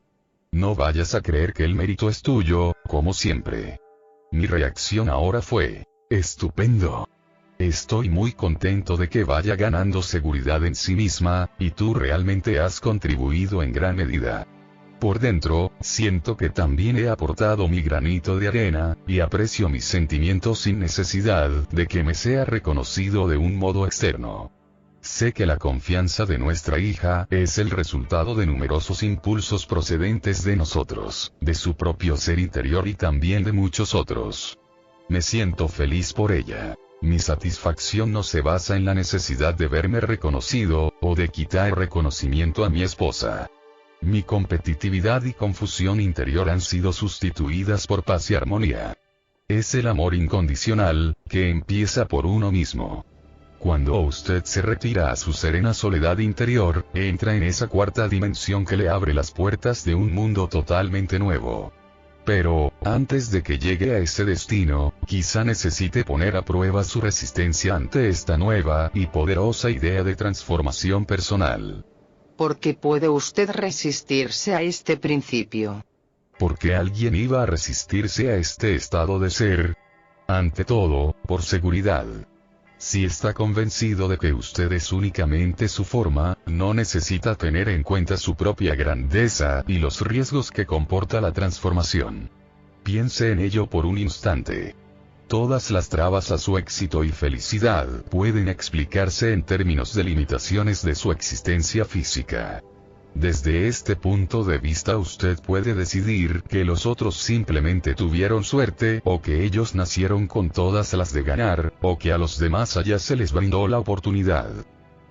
No vayas a creer que el mérito es tuyo, como siempre". Mi reacción ahora fue: "Estupendo. Estoy muy contento de que vaya ganando seguridad en sí misma, y tú realmente has contribuido en gran medida". Por dentro, siento que también he aportado mi granito de arena, y aprecio mis sentimientos sin necesidad de que me sea reconocido de un modo externo. Sé que la confianza de nuestra hija es el resultado de numerosos impulsos procedentes de nosotros, de su propio ser interior y también de muchos otros. Me siento feliz por ella. Mi satisfacción no se basa en la necesidad de verme reconocido, o de quitar reconocimiento a mi esposa. Mi competitividad y confusión interior han sido sustituidas por paz y armonía. Es el amor incondicional, que empieza por uno mismo. Cuando usted se retira a su serena soledad interior, entra en esa cuarta dimensión que le abre las puertas de un mundo totalmente nuevo. Pero, antes de que llegue a ese destino, quizá necesite poner a prueba su resistencia ante esta nueva y poderosa idea de transformación personal. ¿Por qué puede usted resistirse a este principio? ¿Por qué alguien iba a resistirse a este estado de ser? Ante todo, por seguridad. Si está convencido de que usted es únicamente su forma, no necesita tener en cuenta su propia grandeza y los riesgos que comporta la transformación. Piense en ello por un instante. Todas las trabas a su éxito y felicidad pueden explicarse en términos de limitaciones de su existencia física. Desde este punto de vista usted puede decidir que los otros simplemente tuvieron suerte, o que ellos nacieron con todas las de ganar, o que a los demás allá se les brindó la oportunidad.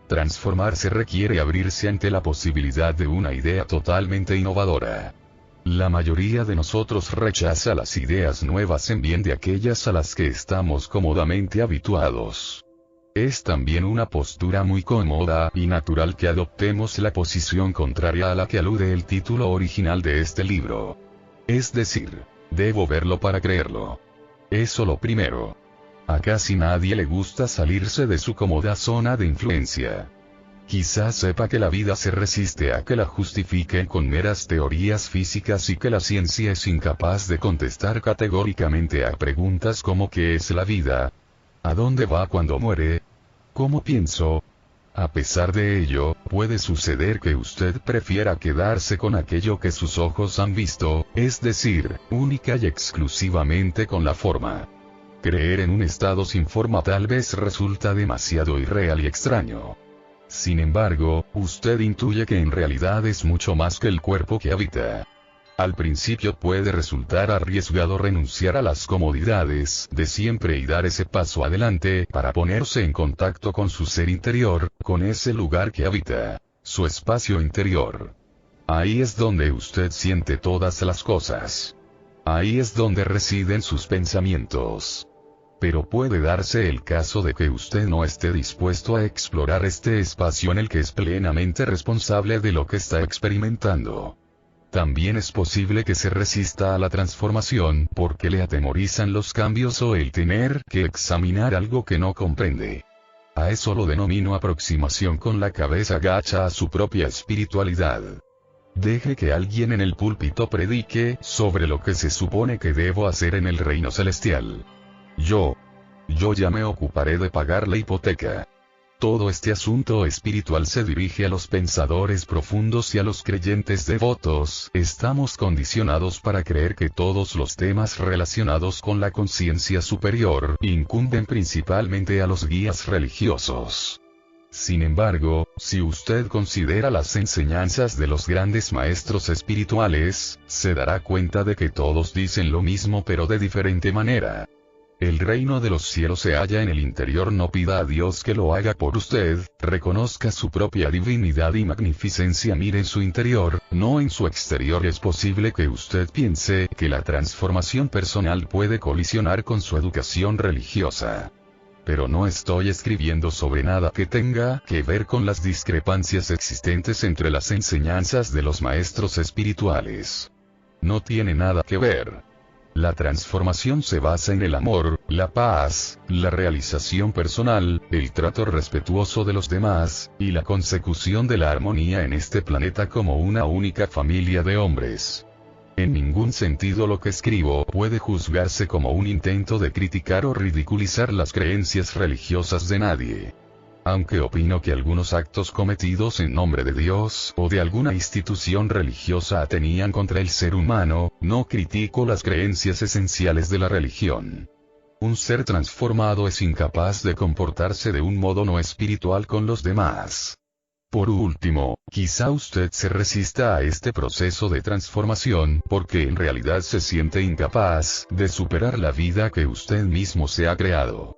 Transformarse requiere abrirse ante la posibilidad de una idea totalmente innovadora. La mayoría de nosotros rechaza las ideas nuevas en bien de aquellas a las que estamos cómodamente habituados. Es también una postura muy cómoda y natural que adoptemos la posición contraria a la que alude el título original de este libro. Es decir, debo verlo para creerlo. Eso lo primero. A casi nadie le gusta salirse de su cómoda zona de influencia. Quizás sepa que la vida se resiste a que la justifique con meras teorías físicas y que la ciencia es incapaz de contestar categóricamente a preguntas como ¿qué es la vida? ¿A dónde va cuando muere? ¿Cómo pienso? A pesar de ello, puede suceder que usted prefiera quedarse con aquello que sus ojos han visto, es decir, única y exclusivamente con la forma. Creer en un estado sin forma tal vez resulta demasiado irreal y extraño. Sin embargo, usted intuye que en realidad es mucho más que el cuerpo que habita. Al principio puede resultar arriesgado renunciar a las comodidades de siempre y dar ese paso adelante para ponerse en contacto con su ser interior, con ese lugar que habita, su espacio interior. Ahí es donde usted siente todas las cosas. Ahí es donde residen sus pensamientos. Pero puede darse el caso de que usted no esté dispuesto a explorar este espacio en el que es plenamente responsable de lo que está experimentando. También es posible que se resista a la transformación porque le atemorizan los cambios o el tener que examinar algo que no comprende. A eso lo denomino aproximación con la cabeza gacha a su propia espiritualidad. Deje que alguien en el púlpito predique sobre lo que se supone que debo hacer en el reino celestial. Yo ya me ocuparé de pagar la hipoteca. Todo este asunto espiritual se dirige a los pensadores profundos y a los creyentes devotos. Estamos condicionados para creer que todos los temas relacionados con la conciencia superior incumben principalmente a los guías religiosos. Sin embargo, si usted considera las enseñanzas de los grandes maestros espirituales, se dará cuenta de que todos dicen lo mismo pero de diferente manera. El reino de los cielos se halla en el interior. No pida a Dios que lo haga por usted, reconozca su propia divinidad y magnificencia, mire en su interior, no en su exterior. Es posible que usted piense que la transformación personal puede colisionar con su educación religiosa. Pero no estoy escribiendo sobre nada que tenga que ver con las discrepancias existentes entre las enseñanzas de los maestros espirituales. No tiene nada que ver. La transformación se basa en el amor, la paz, la realización personal, el trato respetuoso de los demás, y la consecución de la armonía en este planeta como una única familia de hombres. En ningún sentido lo que escribo puede juzgarse como un intento de criticar o ridiculizar las creencias religiosas de nadie. Aunque opino que algunos actos cometidos en nombre de Dios o de alguna institución religiosa atenían contra el ser humano, no critico las creencias esenciales de la religión. Un ser transformado es incapaz de comportarse de un modo no espiritual con los demás. Por último, quizá usted se resista a este proceso de transformación porque en realidad se siente incapaz de superar la vida que usted mismo se ha creado.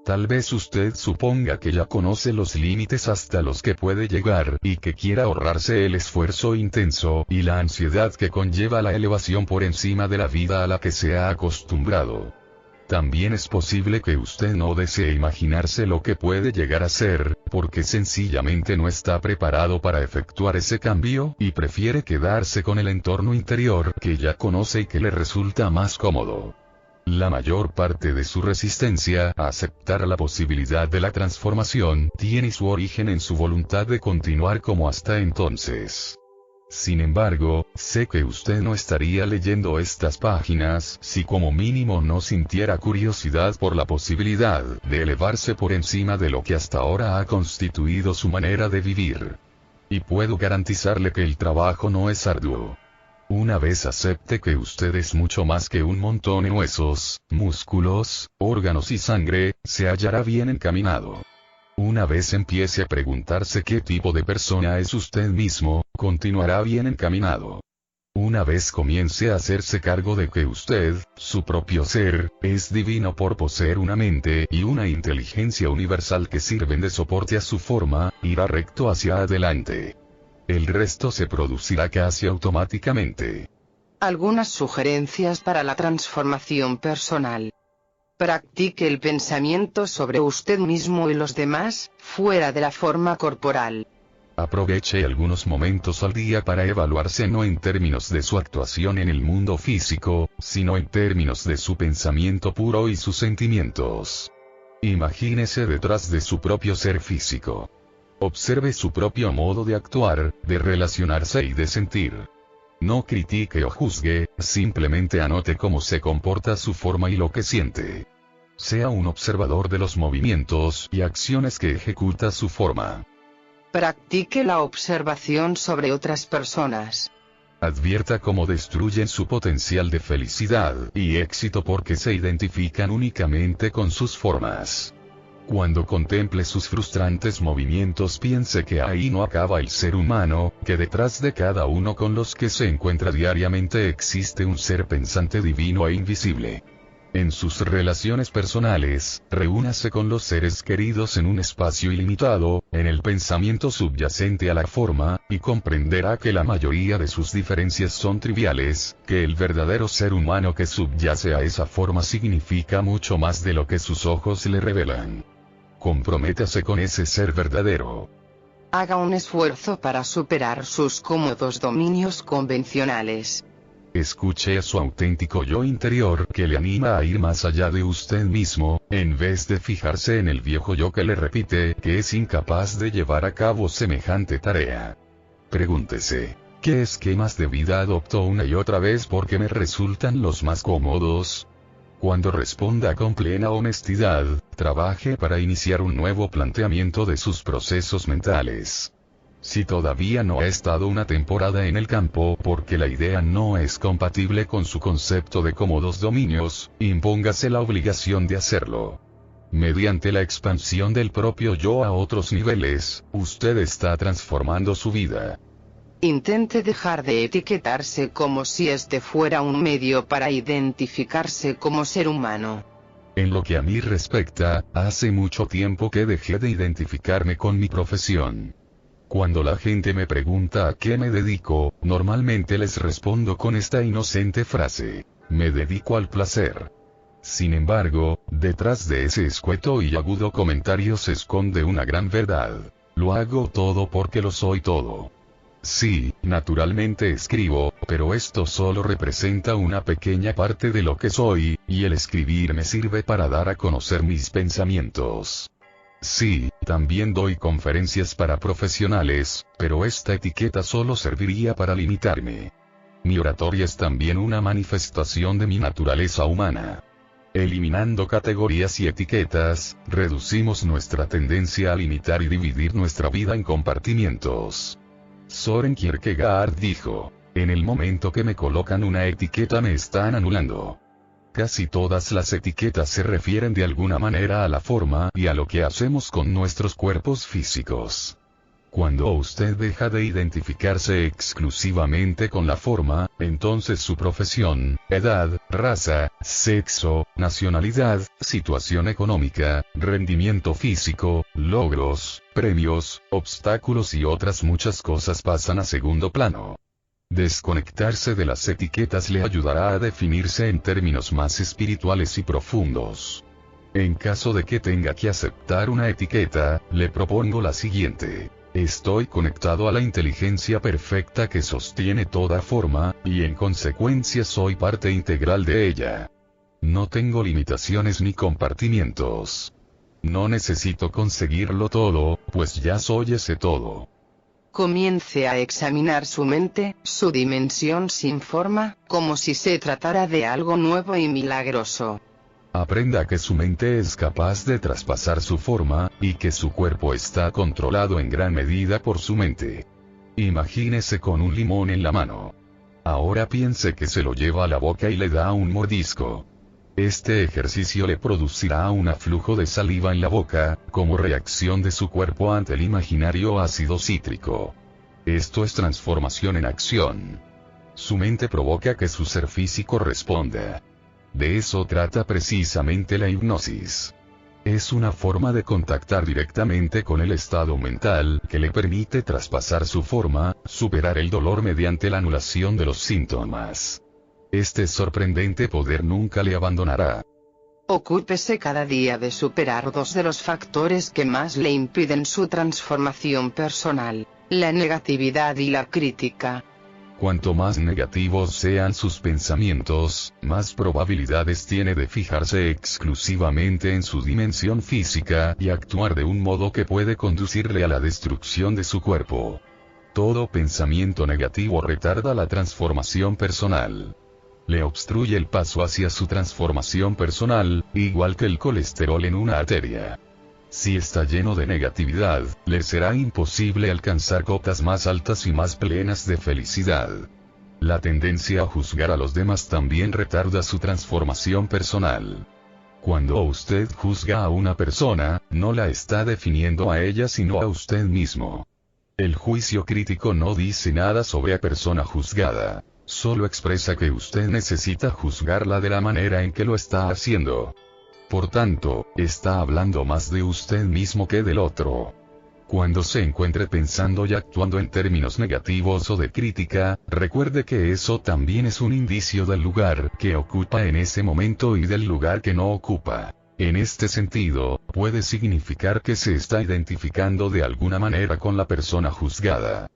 Tal vez usted suponga que ya conoce los límites hasta los que puede llegar y que quiera ahorrarse el esfuerzo intenso y la ansiedad que conlleva la elevación por encima de la vida a la que se ha acostumbrado. También es posible que usted no desee imaginarse lo que puede llegar a ser, porque sencillamente no está preparado para efectuar ese cambio y prefiere quedarse con el entorno interior que ya conoce y que le resulta más cómodo. La mayor parte de su resistencia a aceptar la posibilidad de la transformación tiene su origen en su voluntad de continuar como hasta entonces. Sin embargo, sé que usted no estaría leyendo estas páginas si como mínimo no sintiera curiosidad por la posibilidad de elevarse por encima de lo que hasta ahora ha constituido su manera de vivir. Y puedo garantizarle que el trabajo no es arduo. Una vez acepte que usted es mucho más que un montón de huesos, músculos, órganos y sangre, se hallará bien encaminado. Una vez empiece a preguntarse qué tipo de persona es usted mismo, continuará bien encaminado. Una vez comience a hacerse cargo de que usted, su propio ser, es divino por poseer una mente y una inteligencia universal que sirven de soporte a su forma, irá recto hacia adelante. El resto se producirá casi automáticamente. Algunas sugerencias para la transformación personal. Practique el pensamiento sobre usted mismo y los demás, fuera de la forma corporal. Aproveche algunos momentos al día para evaluarse no en términos de su actuación en el mundo físico, sino en términos de su pensamiento puro y sus sentimientos. Imagínese detrás de su propio ser físico. Observe su propio modo de actuar, de relacionarse y de sentir. No critique o juzgue, simplemente anote cómo se comporta su forma y lo que siente. Sea un observador de los movimientos y acciones que ejecuta su forma. Practique la observación sobre otras personas. Advierta cómo destruyen su potencial de felicidad y éxito porque se identifican únicamente con sus formas. Cuando contemple sus frustrantes movimientos, piense que ahí no acaba el ser humano, que detrás de cada uno con los que se encuentra diariamente existe un ser pensante divino e invisible. En sus relaciones personales, reúnase con los seres queridos en un espacio ilimitado, en el pensamiento subyacente a la forma, y comprenderá que la mayoría de sus diferencias son triviales, que el verdadero ser humano que subyace a esa forma significa mucho más de lo que sus ojos le revelan. Comprométase con ese ser verdadero. Haga un esfuerzo para superar sus cómodos dominios convencionales. Escuche a su auténtico yo interior que le anima a ir más allá de usted mismo, en vez de fijarse en el viejo yo que le repite que es incapaz de llevar a cabo semejante tarea. Pregúntese, ¿qué esquemas de vida adopto una y otra vez porque me resultan los más cómodos? Cuando responda con plena honestidad, trabaje para iniciar un nuevo planteamiento de sus procesos mentales. Si todavía no ha estado una temporada en el campo porque la idea no es compatible con su concepto de cómodos dominios, impóngase la obligación de hacerlo. Mediante la expansión del propio yo a otros niveles, usted está transformando su vida. Intente dejar de etiquetarse como si este fuera un medio para identificarse como ser humano. En lo que a mí respecta, hace mucho tiempo que dejé de identificarme con mi profesión. Cuando la gente me pregunta a qué me dedico, normalmente les respondo con esta inocente frase: me dedico al placer. Sin embargo, detrás de ese escueto y agudo comentario se esconde una gran verdad. Lo hago todo porque lo soy todo. Sí, naturalmente escribo, pero esto solo representa una pequeña parte de lo que soy, y el escribir me sirve para dar a conocer mis pensamientos. Sí, también doy conferencias para profesionales, pero esta etiqueta solo serviría para limitarme. Mi oratoria es también una manifestación de mi naturaleza humana. Eliminando categorías y etiquetas, reducimos nuestra tendencia a limitar y dividir nuestra vida en compartimientos. Soren Kierkegaard dijo: en el momento que me colocan una etiqueta me están anulando. Casi todas las etiquetas se refieren de alguna manera a la forma y a lo que hacemos con nuestros cuerpos físicos. Cuando usted deja de identificarse exclusivamente con la forma, entonces su profesión, edad, raza, sexo, nacionalidad, situación económica, rendimiento físico, logros, premios, obstáculos y otras muchas cosas pasan a segundo plano. Desconectarse de las etiquetas le ayudará a definirse en términos más espirituales y profundos. En caso de que tenga que aceptar una etiqueta, le propongo la siguiente. Estoy conectado a la inteligencia perfecta que sostiene toda forma, y en consecuencia soy parte integral de ella. No tengo limitaciones ni compartimientos. No necesito conseguirlo todo, pues ya soy ese todo. Comience a examinar su mente, su dimensión sin forma, como si se tratara de algo nuevo y milagroso. Aprenda que su mente es capaz de traspasar su forma, y que su cuerpo está controlado en gran medida por su mente. Imagínese con un limón en la mano. Ahora piense que se lo lleva a la boca y le da un mordisco. Este ejercicio le producirá un aflujo de saliva en la boca, como reacción de su cuerpo ante el imaginario ácido cítrico. Esto es transformación en acción. Su mente provoca que su ser físico responda. De eso trata precisamente la hipnosis. Es una forma de contactar directamente con el estado mental que le permite traspasar su forma, superar el dolor mediante la anulación de los síntomas. Este sorprendente poder nunca le abandonará. Ocúpese cada día de superar dos de los factores que más le impiden su transformación personal, la negatividad y la crítica. Cuanto más negativos sean sus pensamientos, más probabilidades tiene de fijarse exclusivamente en su dimensión física y actuar de un modo que puede conducirle a la destrucción de su cuerpo. Todo pensamiento negativo retarda la transformación personal. Le obstruye el paso hacia su transformación personal, igual que el colesterol en una arteria. Si está lleno de negatividad, le será imposible alcanzar cotas más altas y más plenas de felicidad. La tendencia a juzgar a los demás también retarda su transformación personal. Cuando usted juzga a una persona, no la está definiendo a ella sino a usted mismo. El juicio crítico no dice nada sobre la persona juzgada, solo expresa que usted necesita juzgarla de la manera en que lo está haciendo. Por tanto, está hablando más de usted mismo que del otro. Cuando se encuentre pensando y actuando en términos negativos o de crítica, recuerde que eso también es un indicio del lugar que ocupa en ese momento y del lugar que no ocupa. En este sentido, puede significar que se está identificando de alguna manera con la persona juzgada.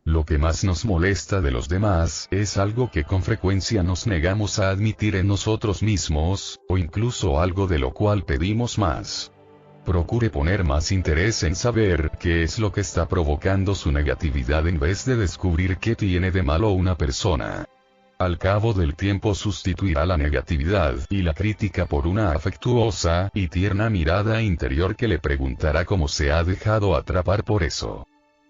Lo que más nos molesta de los demás es algo que con frecuencia nos negamos a admitir en nosotros mismos, o incluso algo de lo cual pedimos más. Procure poner más interés en saber qué es lo que está provocando su negatividad en vez de descubrir qué tiene de malo una persona. Al cabo del tiempo sustituirá la negatividad y la crítica por una afectuosa y tierna mirada interior que le preguntará cómo se ha dejado atrapar por eso.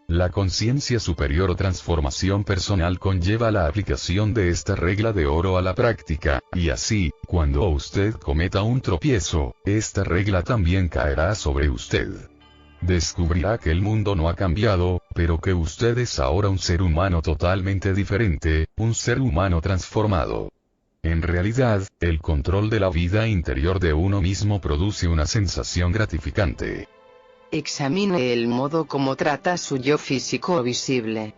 La conciencia superior o transformación personal conlleva la aplicación de esta regla de oro a la práctica, y así, cuando usted cometa un tropiezo, esta regla también caerá sobre usted. Descubrirá que el mundo no ha cambiado, pero que usted es ahora un ser humano totalmente diferente, un ser humano transformado. En realidad, el control de la vida interior de uno mismo produce una sensación gratificante. Examine el modo como trata su yo físico o visible.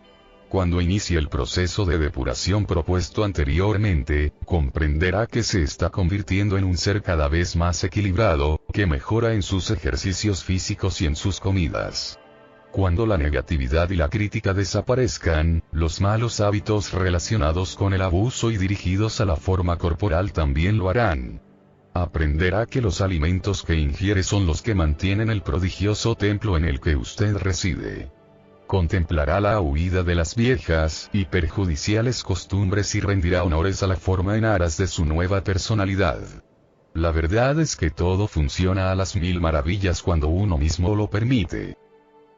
Cuando inicie el proceso de depuración propuesto anteriormente, comprenderá que se está convirtiendo en un ser cada vez más equilibrado, que mejora en sus ejercicios físicos y en sus comidas. Cuando la negatividad y la crítica desaparezcan, los malos hábitos relacionados con el abuso y dirigidos a la forma corporal también lo harán. Aprenderá que los alimentos que ingiere son los que mantienen el prodigioso templo en el que usted reside. Contemplará la huida de las viejas y perjudiciales costumbres y rendirá honores a la forma en aras de su nueva personalidad. La verdad es que todo funciona a las mil maravillas cuando uno mismo lo permite.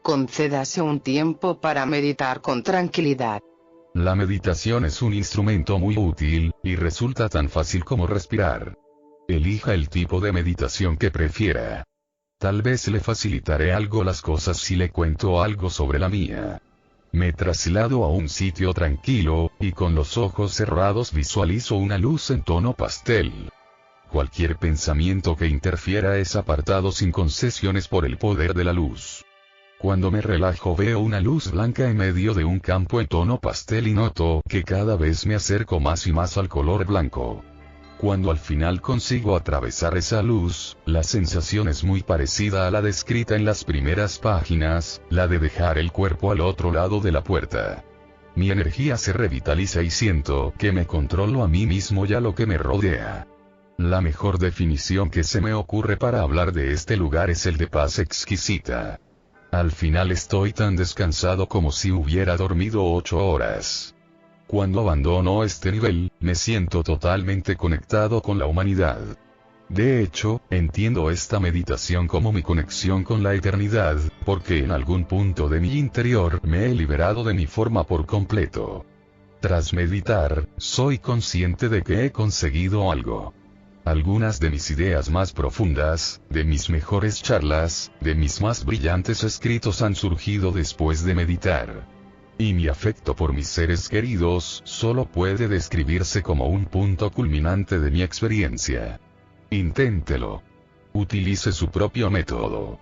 Concédase un tiempo para meditar con tranquilidad. La meditación es un instrumento muy útil, y resulta tan fácil como respirar. Elija el tipo de meditación que prefiera. Tal vez le facilitaré algo las cosas si le cuento algo sobre la mía. Me traslado a un sitio tranquilo, y con los ojos cerrados visualizo una luz en tono pastel. Cualquier pensamiento que interfiera es apartado sin concesiones por el poder de la luz. Cuando me relajo veo una luz blanca en medio de un campo en tono pastel y noto que cada vez me acerco más y más al color blanco. Cuando al final consigo atravesar esa luz, la sensación es muy parecida a la descrita en las primeras páginas, la de dejar el cuerpo al otro lado de la puerta. Mi energía se revitaliza y siento que me controlo a mí mismo y a lo que me rodea. La mejor definición que se me ocurre para hablar de este lugar es el de paz exquisita. Al final estoy tan descansado como si hubiera dormido 8 horas. Cuando abandono este nivel, me siento totalmente conectado con la humanidad. De hecho, entiendo esta meditación como mi conexión con la eternidad, porque en algún punto de mi interior me he liberado de mi forma por completo. Tras meditar, soy consciente de que he conseguido algo. Algunas de mis ideas más profundas, de mis mejores charlas, de mis más brillantes escritos han surgido después de meditar. Y mi afecto por mis seres queridos solo puede describirse como un punto culminante de mi experiencia. Inténtelo. Utilice su propio método.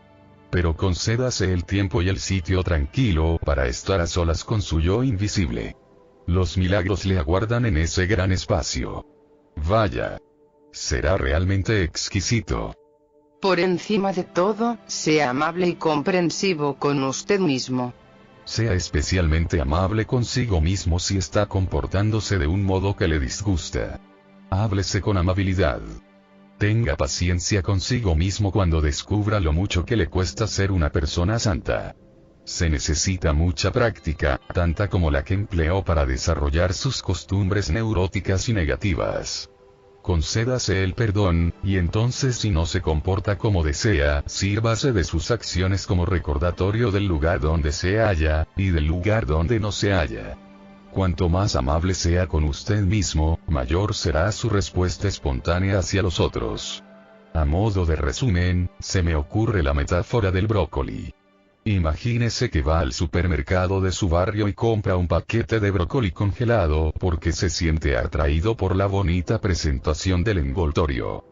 Pero concédase el tiempo y el sitio tranquilo para estar a solas con su yo invisible. Los milagros le aguardan en ese gran espacio. Vaya. Será realmente exquisito. Por encima de todo, sea amable y comprensivo con usted mismo. Sea especialmente amable consigo mismo si está comportándose de un modo que le disgusta. Háblese con amabilidad. Tenga paciencia consigo mismo cuando descubra lo mucho que le cuesta ser una persona santa. Se necesita mucha práctica, tanta como la que empleó para desarrollar sus costumbres neuróticas y negativas. Concédase el perdón, y entonces si no se comporta como desea, sírvase de sus acciones como recordatorio del lugar donde se halla, y del lugar donde no se halla. Cuanto más amable sea con usted mismo, mayor será su respuesta espontánea hacia los otros. A modo de resumen, se me ocurre la metáfora del brócoli. Imagínese que va al supermercado de su barrio y compra un paquete de brócoli congelado porque se siente atraído por la bonita presentación del envoltorio.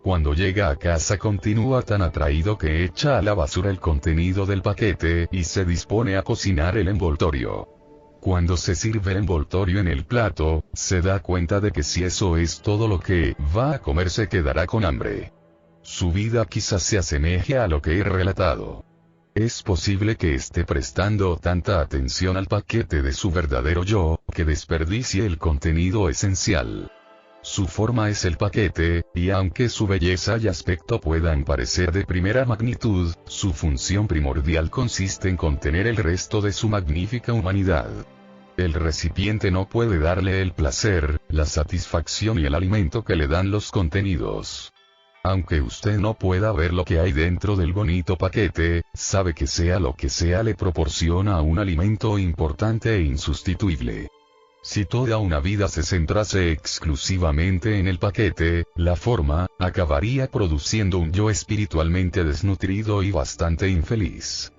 Cuando llega a casa continúa tan atraído que echa a la basura el contenido del paquete y se dispone a cocinar el envoltorio. Cuando se sirve el envoltorio en el plato, se da cuenta de que si eso es todo lo que va a comer se quedará con hambre. Su vida quizás se asemeje a lo que he relatado. Es posible que esté prestando tanta atención al paquete de su verdadero yo, que desperdicie el contenido esencial. Su forma es el paquete, y aunque su belleza y aspecto puedan parecer de primera magnitud, su función primordial consiste en contener el resto de su magnífica humanidad. El recipiente no puede darle el placer, la satisfacción y el alimento que le dan los contenidos. Aunque usted no pueda ver lo que hay dentro del bonito paquete, sabe que sea lo que sea le proporciona un alimento importante e insustituible. Si toda una vida se centrase exclusivamente en el paquete, la forma, acabaría produciendo un yo espiritualmente desnutrido y bastante infeliz.